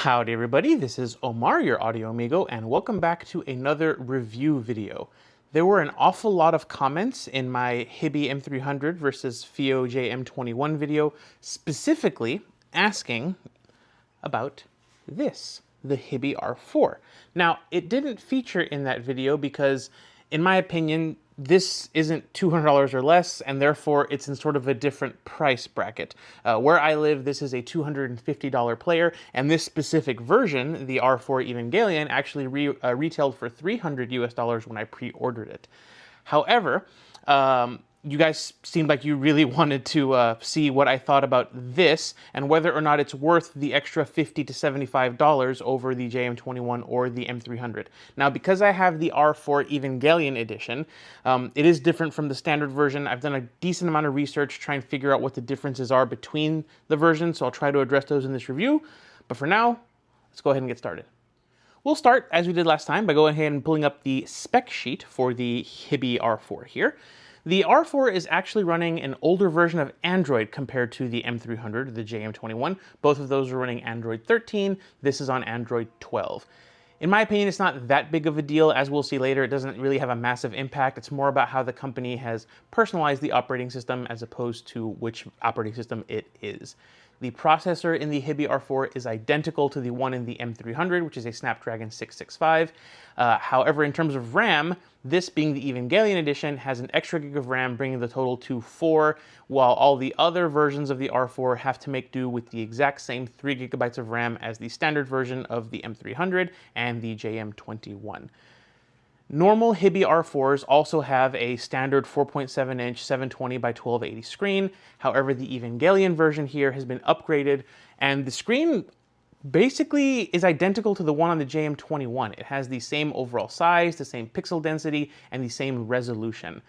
Howdy everybody, this is Omar, your audio amigo, and welcome back to another review video. There were an awful lot of comments in my Hiby M300 versus FiiO JM21 video, specifically asking about this, the Hiby R4. Now, it didn't feature in that video because, in my opinion, this isn't $200 or less, and therefore it's in sort of a different price bracket. Where I live, this is a $250 player, and this specific version, the R4 Evangelion, actually retailed for $300 US when I pre-ordered it. However, you guys seemed like you really wanted to see what I thought about this and whether or not it's worth the extra $50 to $75 over the JM21 or the M300. Now, because I have the R4 Evangelion edition, it is different from the standard version. I've done a decent amount of research trying to figure out what the differences are between the versions, so I'll try to address those in this review. But for now, let's go ahead and get started. We'll start, as we did last time, by going ahead and pulling up the spec sheet for the Hiby R4 here. The R4 is actually running an older version of Android compared to the M300, the JM21. Both of those are running Android 13. This is on Android 12. In my opinion, it's not that big of a deal. As we'll see later, it doesn't really have a massive impact. It's more about how the company has personalized the operating system as opposed to which operating system it is. The processor in the Hiby R4 is identical to the one in the M300, which is a Snapdragon 665. However, in terms of RAM, this being the Evangelion edition has an extra gig of RAM, bringing the total to 4, while all the other versions of the R4 have to make do with the exact same 3 gigabytes of RAM as the standard version of the M300 and the JM21. Normal Hiby R4s also have a standard 4.7-inch 720 by 1280 screen. However, the Evangelion version here has been upgraded, and the screen basically is identical to the one on the JM21. It has the same overall size, the same pixel density, and the same resolution.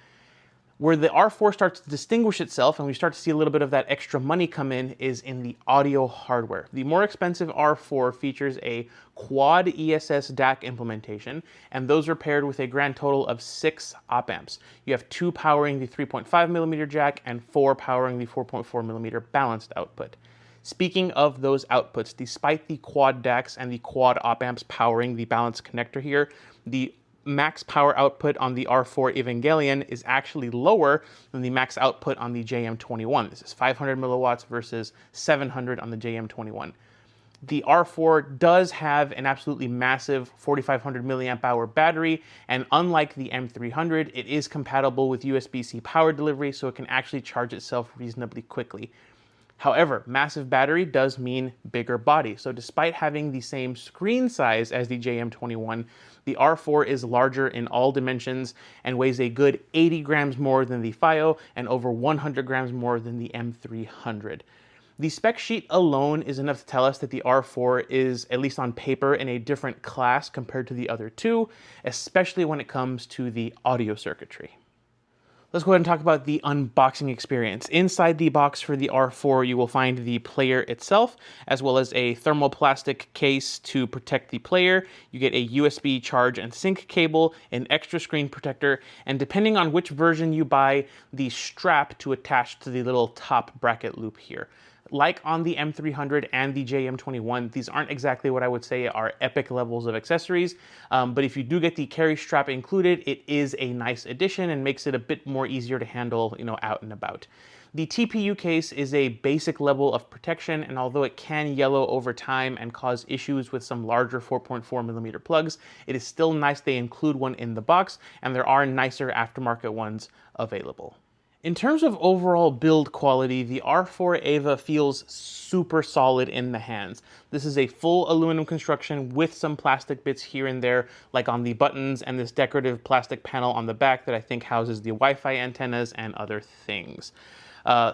Where the R4 starts to distinguish itself, and we start to see a little bit of that extra money come in, is in the audio hardware. The more expensive R4 features a quad ESS DAC implementation, and those are paired with a grand total of 6 op-amps. You have 2 powering the 3.5mm jack and 4 powering the 4.4mm balanced output. Speaking of those outputs, despite the quad DACs and the quad op-amps powering the balanced connector here, the max power output on the R4 Evangelion is actually lower than the max output on the JM21. This is 500 milliwatts versus 700 on the JM21. The R4 does have an absolutely massive 4500 milliamp hour battery, and unlike the M300, it is compatible with USB-C power delivery, so it can actually charge itself reasonably quickly. However, massive battery does mean bigger body. So despite having the same screen size as the JM21, the R4 is larger in all dimensions and weighs a good 80 grams more than the FiiO and over 100 grams more than the M300. The spec sheet alone is enough to tell us that the R4 is, at least on paper, in a different class compared to the other two, especially when it comes to the audio circuitry. Let's go ahead and talk about the unboxing experience. Inside the box for the R4, you will find the player itself, as well as a thermoplastic case to protect the player. You get a USB charge and sync cable, an extra screen protector, and depending on which version you buy, the strap to attach to the little top bracket loop here. Like on the M300 and the JM21, these aren't exactly what I would say are epic levels of accessories, but if you do get the carry strap included, it is a nice addition and makes it a bit more easier to handle, out and about. The TPU case is a basic level of protection, and although it can yellow over time and cause issues with some larger 4.4mm plugs, it is still nice they include one in the box, and there are nicer aftermarket ones available. In terms of overall build quality, the R4 Eva feels super solid in the hands. This is a full aluminum construction with some plastic bits here and there, like on the buttons and this decorative plastic panel on the back that I think houses the Wi-Fi antennas and other things.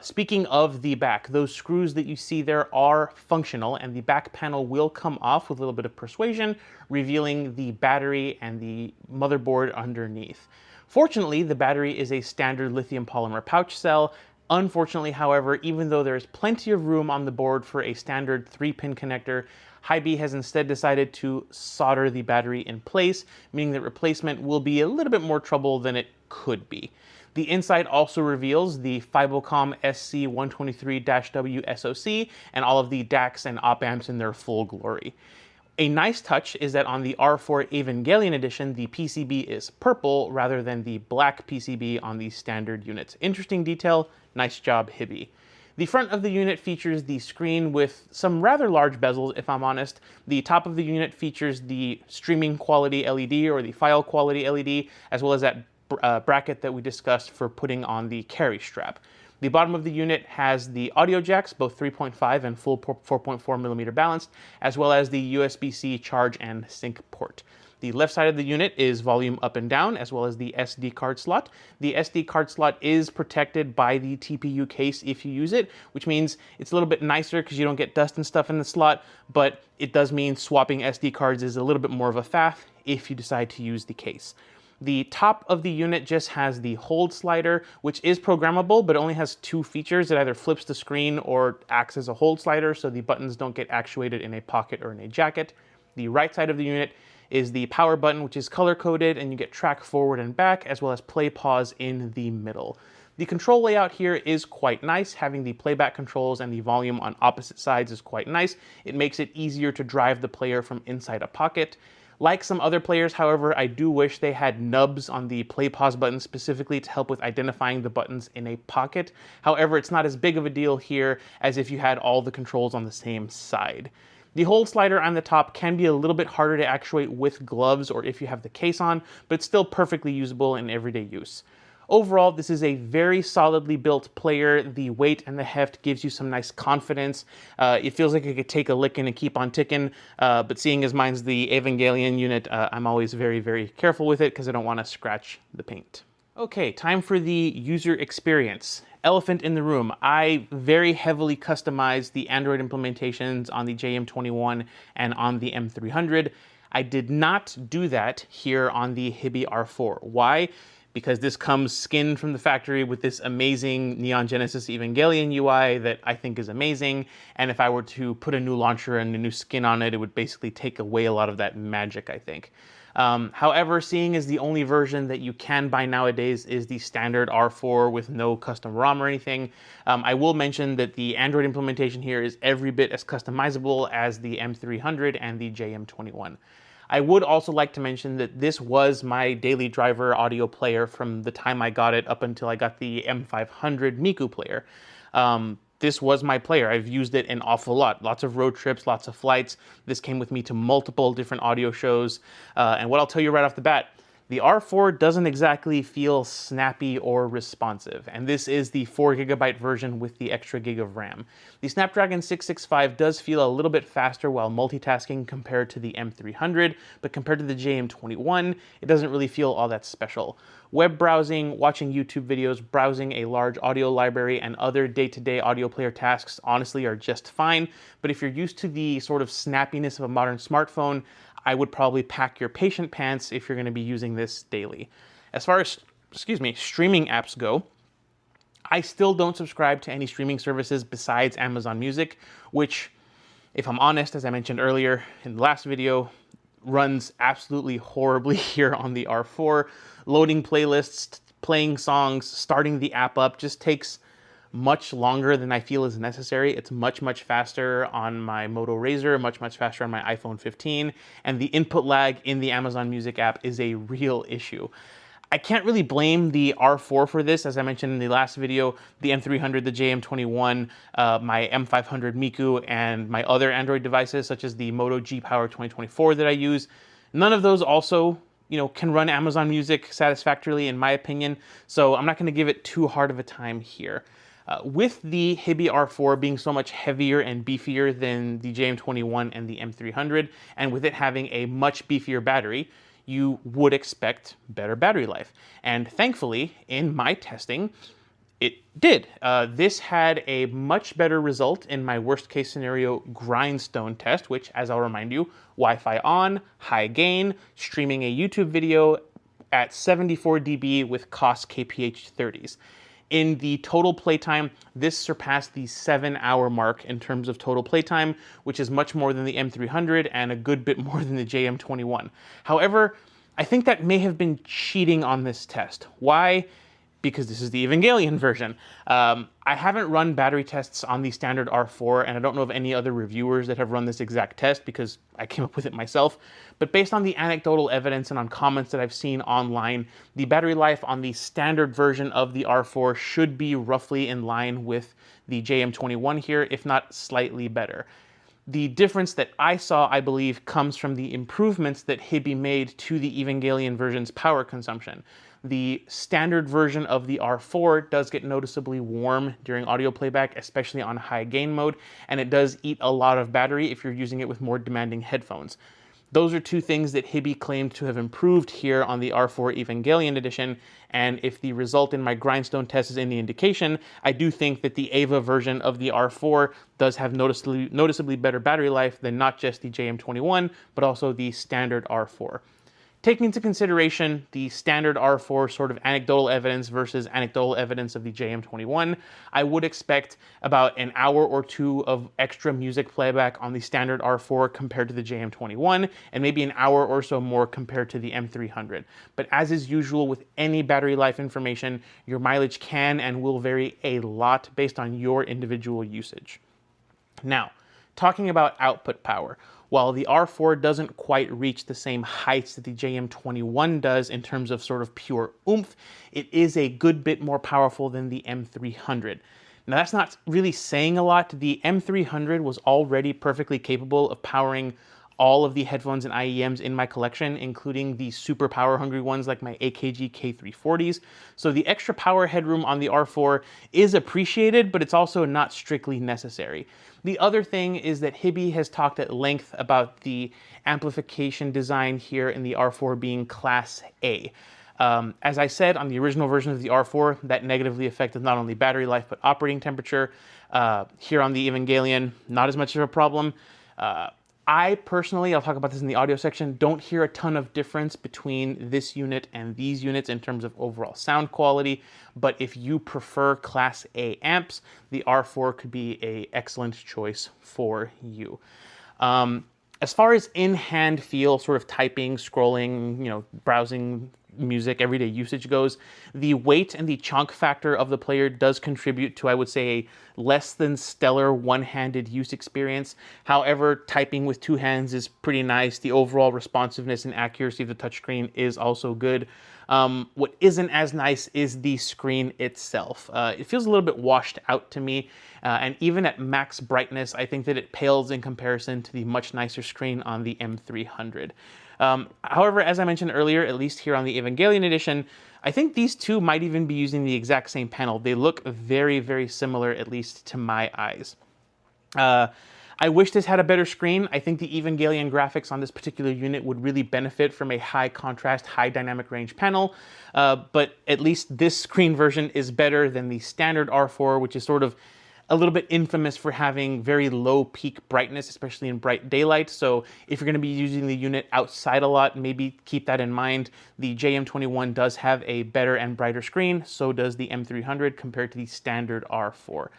Speaking of the back, those screws that you see there are functional, and the back panel will come off with a little bit of persuasion, revealing the battery and the motherboard underneath. Fortunately, the battery is a standard lithium polymer pouch cell. Unfortunately, however, even though there is plenty of room on the board for a standard 3-pin connector, Hiby has instead decided to solder the battery in place, meaning that replacement will be a little bit more trouble than it could be. The inside also reveals the Fibocom SC123-W SoC and all of the DACs and op amps in their full glory. A nice touch is that on the R4 Evangelion edition, the PCB is purple rather than the black PCB on the standard units. Interesting detail, nice job, Hiby. The front of the unit features the screen with some rather large bezels, if I'm honest. The top of the unit features the streaming quality LED or the file quality LED, as well as that bracket that we discussed for putting on the carry strap. The bottom of the unit has the audio jacks, both 3.5 and full 4.4 millimeter balanced, as well as the USB-C charge and sync port. The left side of the unit is volume up and down, as well as the SD card slot. The SD card slot is protected by the TPU case if you use it, which means it's a little bit nicer because you don't get dust and stuff in the slot, but it does mean swapping SD cards is a little bit more of a faff if you decide to use the case. The top of the unit just has the hold slider, which is programmable, but only has two features. It either flips the screen or acts as a hold slider, so the buttons don't get actuated in a pocket or in a jacket. The right side of the unit is the power button, which is color-coded, and you get track forward and back, as well as play pause in the middle. The control layout here is quite nice. Having the playback controls and the volume on opposite sides is quite nice. It makes it easier to drive the player from inside a pocket. Like some other players, however, I do wish they had nubs on the play pause button specifically to help with identifying the buttons in a pocket. However, it's not as big of a deal here as if you had all the controls on the same side. The hold slider on the top can be a little bit harder to actuate with gloves or if you have the case on, but it's still perfectly usable in everyday use. Overall, this is a very solidly built player. The weight and the heft gives you some nice confidence. It feels like it could take a licking and keep on ticking, but seeing as mine's the Evangelion unit, I'm always very, very careful with it because I don't want to scratch the paint. Okay, time for the user experience. Elephant in the room. I very heavily customized the Android implementations on the JM21 and on the M300. I did not do that here on the Hiby R4. Why? Because this comes skinned from the factory with this amazing Neon Genesis Evangelion UI that I think is amazing. And if I were to put a new launcher and a new skin on it, it would basically take away a lot of that magic, I think. However, seeing as the only version that you can buy nowadays is the standard R4 with no custom ROM or anything, I will mention that the Android implementation here is every bit as customizable as the M300 and the JM21. I would also like to mention that this was my daily driver audio player from the time I got it up until I got the M500 Miku player. This was my player. I've used it an awful lot. Lots of road trips, lots of flights. This came with me to multiple different audio shows. And what I'll tell you right off the bat, the R4 doesn't exactly feel snappy or responsive, and this is the 4GB version with the extra gig of RAM. The Snapdragon 665 does feel a little bit faster while multitasking compared to the M300, but compared to the JM21, it doesn't really feel all that special. Web browsing, watching YouTube videos, browsing a large audio library, and other day-to-day audio player tasks honestly are just fine, but if you're used to the sort of snappiness of a modern smartphone, I would probably pack your patient pants if you're going to be using this daily. As far as, streaming apps go, I still don't subscribe to any streaming services besides Amazon Music, which, if I'm honest, as I mentioned earlier in the last video, runs absolutely horribly here on the R4. Loading playlists, playing songs, starting the app up just takes much longer than I feel is necessary. It's much, much faster on my Moto Razr, much, much faster on my iPhone 15, and the input lag in the Amazon Music app is a real issue. I can't really blame the R4 for this. As I mentioned in the last video, the M300, the JM21, my M500 Miku, and my other Android devices, such as the Moto G Power 2024 that I use, none of those also can run Amazon Music satisfactorily, in my opinion, so I'm not going to give it too hard of a time here. With the Hiby R4 being so much heavier and beefier than the JM21 and the M300, and with it having a much beefier battery, you would expect better battery life. And thankfully, in my testing, it did. This had a much better result in my worst case scenario grindstone test, which, as I'll remind you, Wi-Fi on, high gain, streaming a YouTube video at 74 dB with COS kph 30s. In the total playtime, this surpassed the 7-hour mark in terms of total playtime, which is much more than the M300 and a good bit more than the JM21. However, I think that may have been cheating on this test. Why? because this is the Evangelion version. I haven't run battery tests on the standard R4, and I don't know of any other reviewers that have run this exact test because I came up with it myself. But based on the anecdotal evidence and on comments that I've seen online, the battery life on the standard version of the R4 should be roughly in line with the JM21 here, if not slightly better. The difference that I saw, I believe, comes from the improvements that Hiby made to the Evangelion version's power consumption. The standard version of the R4 does get noticeably warm during audio playback, especially on high gain mode, and it does eat a lot of battery if you're using it with more demanding headphones. Those are two things that Hiby claimed to have improved here on the R4 Evangelion edition, and if the result in my grindstone test is any indication, I do think that the Ava version of the R4 does have noticeably better battery life than not just the JM21, but also the standard R4. Taking into consideration the standard R4 sort of anecdotal evidence versus anecdotal evidence of the JM21, I would expect about an hour or two of extra music playback on the standard R4 compared to the JM21, and maybe an hour or so more compared to the M300. But as is usual with any battery life information, your mileage can and will vary a lot based on your individual usage. Now, talking about output power. While the R4 doesn't quite reach the same heights that the JM21 does in terms of sort of pure oomph, it is a good bit more powerful than the M300. Now that's not really saying a lot. The M300 was already perfectly capable of powering all of the headphones and IEMs in my collection, including the super power hungry ones like my AKG K340s. So the extra power headroom on the R4 is appreciated, but it's also not strictly necessary. The other thing is that Hiby has talked at length about the amplification design here in the R4 being Class A. As I said, on the original version of the R4, that negatively affected not only battery life, but operating temperature. Here on the Evangelion, not as much of a problem. I personally, I'll talk about this in the audio section, don't hear a ton of difference between this unit and these units in terms of overall sound quality, but if you prefer Class A amps, the R4 could be an excellent choice for you. As far as in-hand feel, sort of typing, scrolling, browsing music, everyday usage goes, the weight and the chunk factor of the player does contribute to, I would say, a less than stellar one-handed use experience. However, typing with two hands is pretty nice. The overall responsiveness and accuracy of the touchscreen is also good. What isn't as nice is the screen itself. It feels a little bit washed out to me, and even at max brightness, I think that it pales in comparison to the much nicer screen on the M300. However, as I mentioned earlier, at least here on the Evangelion edition, I think these two might even be using the exact same panel. They look very, very similar, at least to my eyes. I wish this had a better screen. I think the Evangelion graphics on this particular unit would really benefit from a high contrast, high dynamic range panel, but at least this screen version is better than the standard R4, which is sort of a little bit infamous for having very low peak brightness, especially in bright daylight. So if you're going to be using the unit outside a lot, maybe keep that in mind. The JM21 does have a better and brighter screen, so does the M300 compared to the standard R4.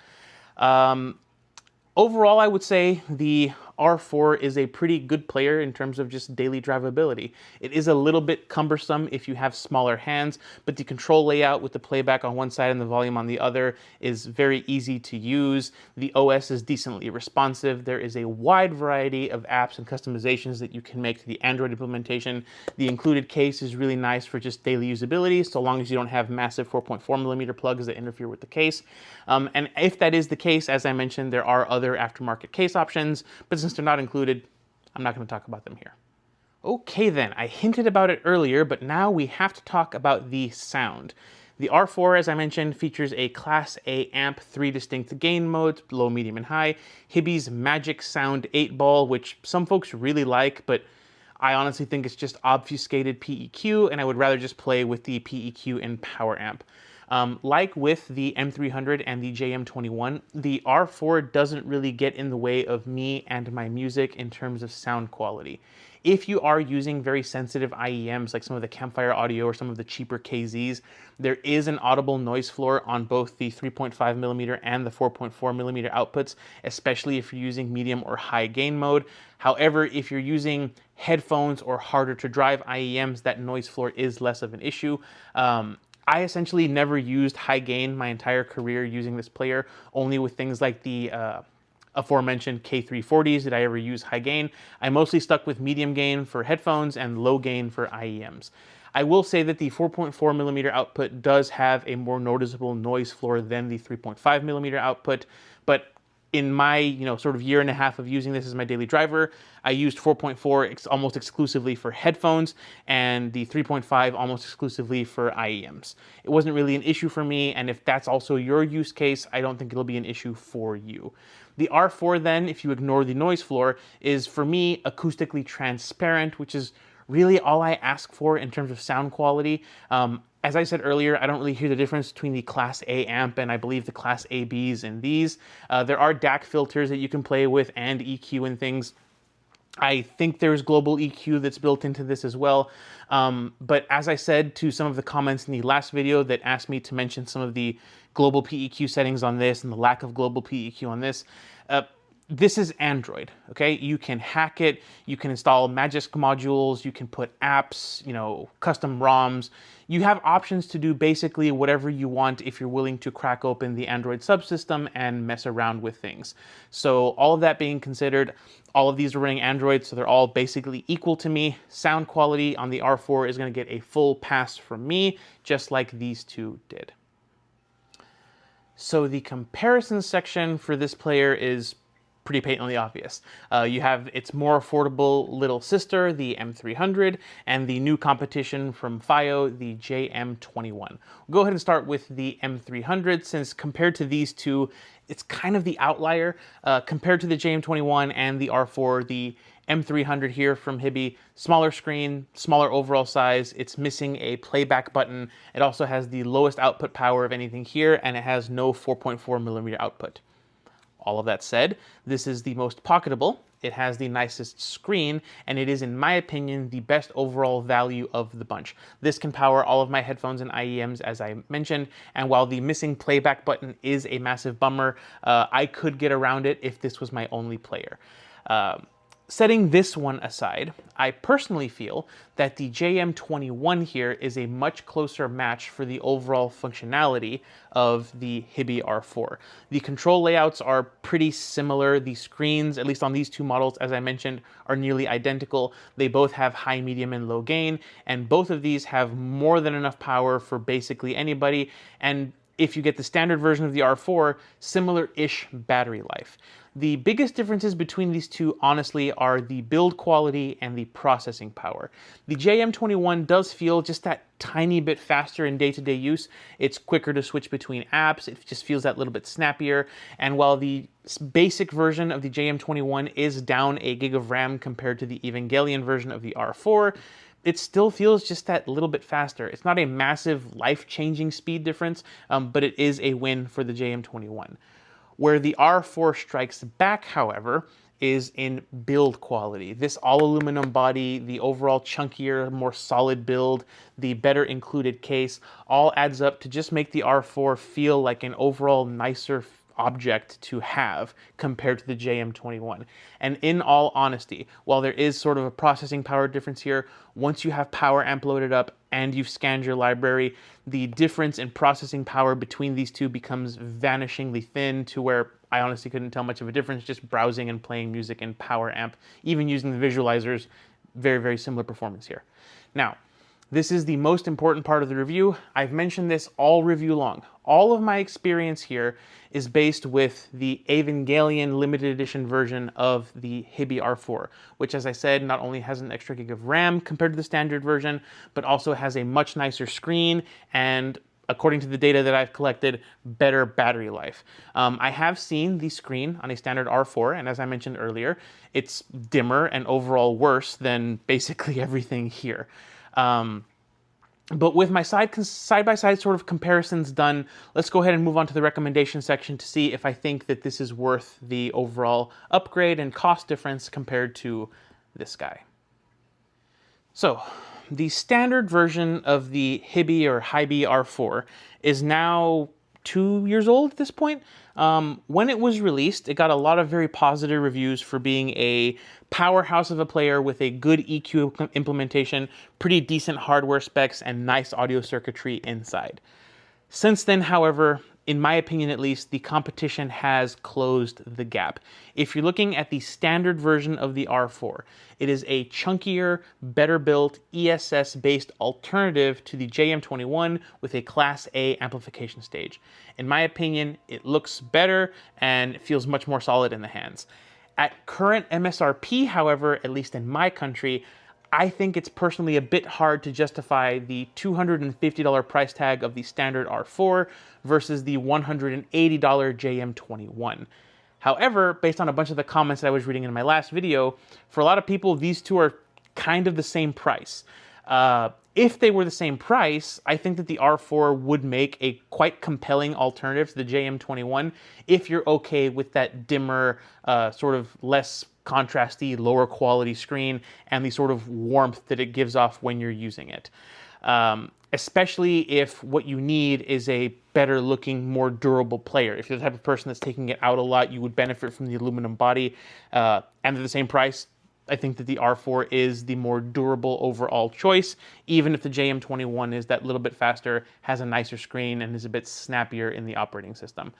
Overall, I would say the R4 is a pretty good player in terms of just daily drivability. It is a little bit cumbersome if you have smaller hands, but the control layout with the playback on one side and the volume on the other is very easy to use. The OS is decently responsive. There is a wide variety of apps and customizations that you can make to the Android implementation. The included case is really nice for just daily usability, so long as you don't have massive 4.4mm plugs that interfere with the case. And if that is the case, as I mentioned, there are other aftermarket case options, but since they're not included, I'm not going to talk about them here. Okay then, I hinted about it earlier, but now we have to talk about the sound. The R4, as I mentioned, features a Class A amp, 3 distinct gain modes, low, medium, and high, Hiby's Magic Sound 8-ball, which some folks really like, but I honestly think it's just obfuscated PEQ, and I would rather just play with the PEQ and power amp. Like with the M300 and the JM21, the R4 doesn't really get in the way of me and my music in terms of sound quality. If you are using very sensitive IEMs like some of the Campfire Audio or some of the cheaper KZs, there is an audible noise floor on both the 3.5mm and the 4.4mm outputs, especially if you're using medium or high gain mode. However, if you're using headphones or harder to drive IEMs, that noise floor is less of an issue. I essentially never used high gain my entire career using this player, only with things like the aforementioned K340s did I ever use high gain. I mostly stuck with medium gain for headphones and low gain for IEMs. I will say that the 4.4 millimeter output does have a more noticeable noise floor than the 3.5 millimeter output, but in my sort of year and a half of using this as my daily driver, I used 4.4 almost exclusively for headphones and the 3.5 almost exclusively for IEMs. It wasn't really an issue for me, and if that's also your use case, I don't think it'll be an issue for you. The R4 then, if you ignore the noise floor, is for me acoustically transparent, which is really all I ask for in terms of sound quality. As I said earlier, I don't really hear the difference between the Class A amp and I believe the Class ABs and these. There are DAC filters that you can play with and EQ and things. I think there's global EQ that's built into this as well. But as I said to some of the comments in the last video that asked me to mention some of the global PEQ settings on this and the lack of global PEQ on this, this is Android, okay? You can hack it, you can install Magisk modules, you can put apps, custom ROMs. You have options to do basically whatever you want if you're willing to crack open the Android subsystem and mess around with things. So all of that being considered, all of these are running Android, so they're all basically equal to me. Sound quality on the R4 is going to get a full pass from me, just like these two did. So the comparison section for this player is pretty patently obvious. You have its more affordable little sister, the M300, and the new competition from FiiO, the JM21. We'll go ahead and start with the M300, since compared to these two, it's kind of the outlier. Compared to the JM21 and the R4, the M300 here from Hiby, smaller screen, smaller overall size, it's missing a playback button. It also has the lowest output power of anything here, and it has no 4.4 millimeter output. All of that said, this is the most pocketable, it has the nicest screen, and it is, in my opinion, the best overall value of the bunch. This can power all of my headphones and IEMs, as I mentioned, and while the missing playback button is a massive bummer, I could get around it if this was my only player. Setting this one aside, I personally feel that the JM21 here is a much closer match for the overall functionality of the Hiby R4. The control layouts are pretty similar. The screens, at least on these two models, as I mentioned, are nearly identical. They both have high, medium, and low gain, and both of these have more than enough power for basically anybody, and if you get the standard version of the R4, similar-ish battery life. The biggest differences between these two, honestly, are the build quality and the processing power. The JM21 does feel just that tiny bit faster in day-to-day use. It's quicker to switch between apps. It just feels that little bit snappier. And while the basic version of the JM21 is down a gig of RAM compared to the Evangelion version of the R4, it still feels just that little bit faster. It's not a massive life-changing speed difference, but it is a win for the JM21. Where the R4 strikes back, however, is in build quality. This all-aluminum body, the overall chunkier, more solid build, the better included case, all adds up to just make the R4 feel like an overall nicer object to have compared to the JM21. And in all honesty, while there is sort of a processing power difference here, once you have Power Amp loaded up and you've scanned your library, the difference in processing power between these two becomes vanishingly thin to where I honestly couldn't tell much of a difference just browsing and playing music in Power Amp, even using the visualizers. Very, very similar performance here. Now, this is the most important part of the review. I've mentioned this all review long. All of my experience here is based with the Evangelion limited edition version of the Hiby R4, which, as I said, not only has an extra gig of RAM compared to the standard version, but also has a much nicer screen and, according to the data that I've collected, better battery life. I have seen the screen on a standard R4, and as I mentioned earlier, it's dimmer and overall worse than basically everything here. But with my side-by-side sort of comparisons done, let's go ahead and move on to the recommendation section to see if I think that this is worth the overall upgrade and cost difference compared to this guy. So, the standard version of the Hiby or Hiby R4 is now 2 years old at this point. When it was released, it got a lot of very positive reviews for being a powerhouse of a player with a good EQ implementation, pretty decent hardware specs, and nice audio circuitry inside. Since then, however, in my opinion at least, the competition has closed the gap. If you're looking at the standard version of the R4, it is a chunkier, better built, ESS-based alternative to the JM21 with a Class A amplification stage. In my opinion, it looks better and feels much more solid in the hands. At current MSRP, however, at least in my country, I think it's personally a bit hard to justify the $250 price tag of the standard R4 versus the $180 JM21. However, based on a bunch of the comments that I was reading in my last video, for a lot of people, these two are kind of the same price. If they were the same price, I think that the R4 would make a quite compelling alternative to the JM21 if you're okay with that dimmer, sort of less contrasty, lower quality screen and the sort of warmth that it gives off when you're using it. Especially if what you need is a better looking, more durable player. If you're the type of person that's taking it out a lot, you would benefit from the aluminum body. And at the same price, I think that the R4 is the more durable overall choice, even if the JM21 is that little bit faster, has a nicer screen, and is a bit snappier in the operating system.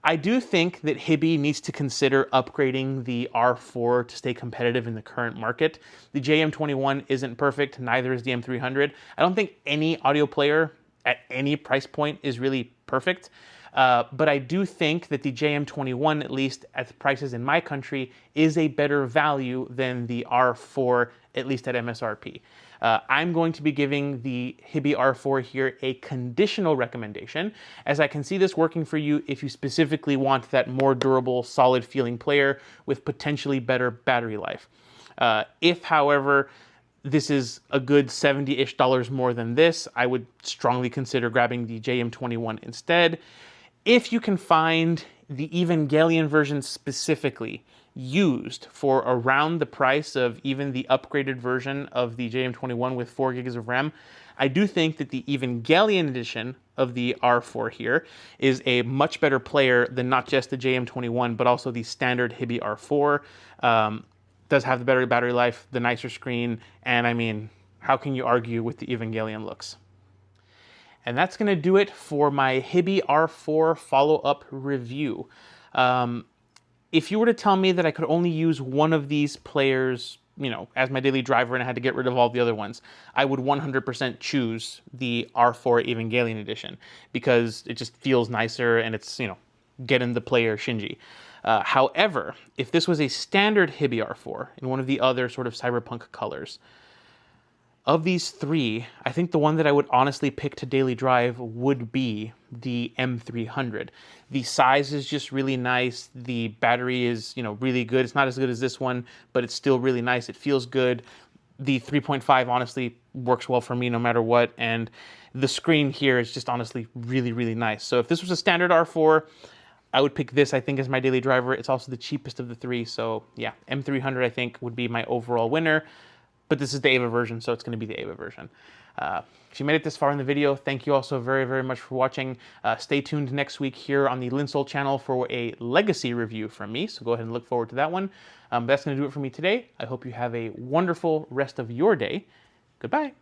I do think that Hiby needs to consider upgrading the R4 to stay competitive in the current market. The JM21 isn't perfect, neither is the M300. I don't think any audio player at any price point is really perfect, but I do think that the JM21, at least at the prices in my country, is a better value than the R4, at least at MSRP. I'm going to be giving the Hiby R4 here a conditional recommendation, as I can see this working for you if you specifically want that more durable, solid feeling player with potentially better battery life. If, however, this is a good $70-ish more than this, I would strongly consider grabbing the JM21 instead. If you can find the Evangelion version specifically used for around the price of even the upgraded version of the JM21 with 4 gigs of RAM, I do think that the Evangelion edition of the R4 here is a much better player than not just the JM21, but also the standard Hiby R4. Does have the better battery life, the nicer screen, and I mean, how can you argue with the Evangelion looks? And that's going to do it for my Hiby R4 follow-up review. If you were to tell me that I could only use one of these players, you know, as my daily driver and I had to get rid of all the other ones, I would 100% choose the R4 Evangelion edition because it just feels nicer and it's, you know, getting the player Shinji. However, if this was a standard Hiby R4 in one of the other sort of cyberpunk colors, of these three, I think the one that I would honestly pick to daily drive would be the M300. The size is just really nice. The battery is, you know, really good. It's not as good as this one, but it's still really nice. It feels good. The 3.5 honestly works well for me no matter what. And the screen here is just honestly really, really nice. So if this was a standard R4, I would pick this, I think, as my daily driver. It's also the cheapest of the three. So yeah, M300, I think, would be my overall winner. But this is the Ava version, so it's going to be the Ava version. If you made it this far in the video, thank you also very, very much for watching. Stay tuned next week here on the Linsol channel for a Legacy review from me, so go ahead and look forward to that one. That's going to do it for me today. I hope you have a wonderful rest of your day. Goodbye.